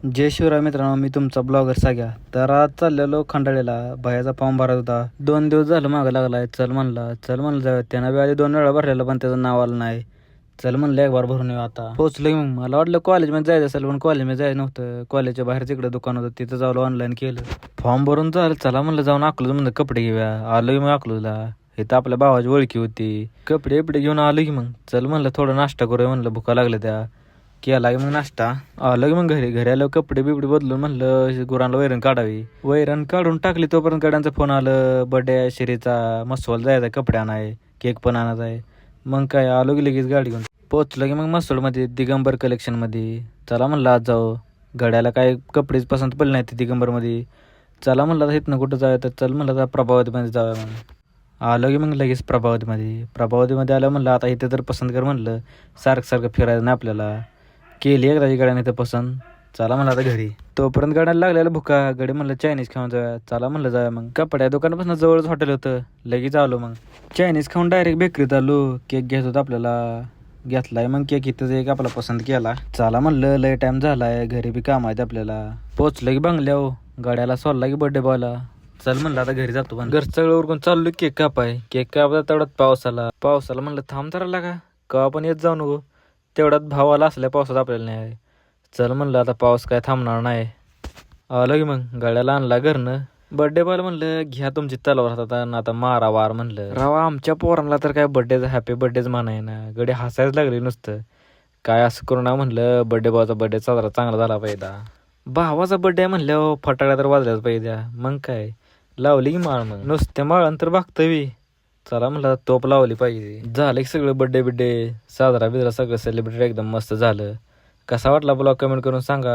जय शिवराय मित्रांनो, मी तुमचा ब्लॉगर साग्या. तर आज चाललेलो खंडाळीला. बायाचा फॉर्म भरायचा होता. 2 दिवस झालं मागं लागलाय. चल म्हणलं जाऊया. त्यानं बी आधी 2 वेळा भरलेलं पण त्याचं नाव आलं नाही. चल म्हणलं एक बार भरून येऊ. आता पोहोचलो. मग मला वाटलं कॉलेजमध्ये जायचं असेल, पण कॉलेजमध्ये जायचं नव्हतं. कॉलेजच्या बाहेर तिकडं दुकान होतं, तिथं जाऊन ऑनलाईन केलं. फॉर्म भरून झालं. चला म्हणलं जाऊन अकलूज म्हणलं कपडे घेऊया. आलो की मग अकलूजला. इथं आपल्या भावाची ओळखी होती. कपडे घेऊन आलो की मग चल म्हणलं थोडं नाश्ता करूया म्हणलं, भुका लागल्या त्या. केला की मग नाश्ता. आलं की मग घरी आलं, कपडे बिपडे बदलून म्हणलं गुरांना वैरण काढावी. वैरण काढून टाकली तोपर्यंत गड्यांचं फोन आलं, बर्थडे शिरीचा, मसवाल जायचा कपडे आणाय, केक पण आणायचा आहे. मग काय आलो की लगेच गाडी घेऊन पोचलो की मग मसोडमध्ये दिगंबर कलेक्शनमध्ये. चला म्हणलं आज जाऊ. गड्याला काय कपडेच पसंत पडले नाही ते दिगंबरमध्ये. चला म्हणलं आता इथनं कुठं जाऊया, तर चल म्हणलं आता प्रभावतीमध्ये जाऊया. मग आलो की मग लगेच प्रभावतीमध्ये आलं म्हणलं आता इथे तर पसंत कर म्हणलं, सारखं फिरायचं नाही आपल्याला. केली एकदाची गाड्याने तर पसंत. चला म्हणलं आता घरी. तोपर्यंत गाड्याला लागलेला भुका. गडी म्हणलं चायनीज खाऊन जाऊया. चला म्हणलं जाऊया. मग कपड्या दुकानापासून जवळच हॉटेल होतं, लगेच आलो. मग चायनीज खाऊन डायरेक्ट बेकरीत आलो. केक घ्यायचा होता आपल्याला. घेतलाय मग केक. इथंच एक आपला पसंत केला. चला म्हणलं लय टाइम झालाय, घरी बी काम आहेत आपल्याला. पोचलं की बंगल्यावर. गाड्याला सोडला की बर्थडे बॉयला. चल म्हणलं आता घरी जातो. पण घर सगळं उरकून चाललो केक कापाय. तेवढ्यात पावसाला म्हणलं थांब धरा लागा, कवा पण येत जाऊ नको. तेवढ्यात भावाला असल्या पावसात आपल्याला नाही. चल म्हणलं आता पाऊस काय थांबणार नाही. आलं की मग गाड्याला आणला घरनं. बर्थडे बॉयला म्हणलं घ्या तुमची तलवार आता मारा वार म्हणलं. रावा आमच्या पोरांना तर काय बर्थडेच हॅपी बर्थडेच म्हणाय ना. गडी हसायच लागले नुसतं. काय असं करू ना म्हणलं, बर्थडे बॉयचा बर्थडे साजरा चांगला झाला पाहिजे. भावाचा बर्थडे म्हणल्यावर फटाकड्या तर वाजल्याच पाहिजे. मग काय लावली की माळ. मग नुसत्या माळानंतर बघतवी. चला म्हणलं तोप लावली पाहिजे. झालं की सगळं बर्थडे साजरा बिजरा सगळं सेलिब्रेट एकदम मस्त झालं. कसा वाटला ब्लॉग कमेंट करून सांगा.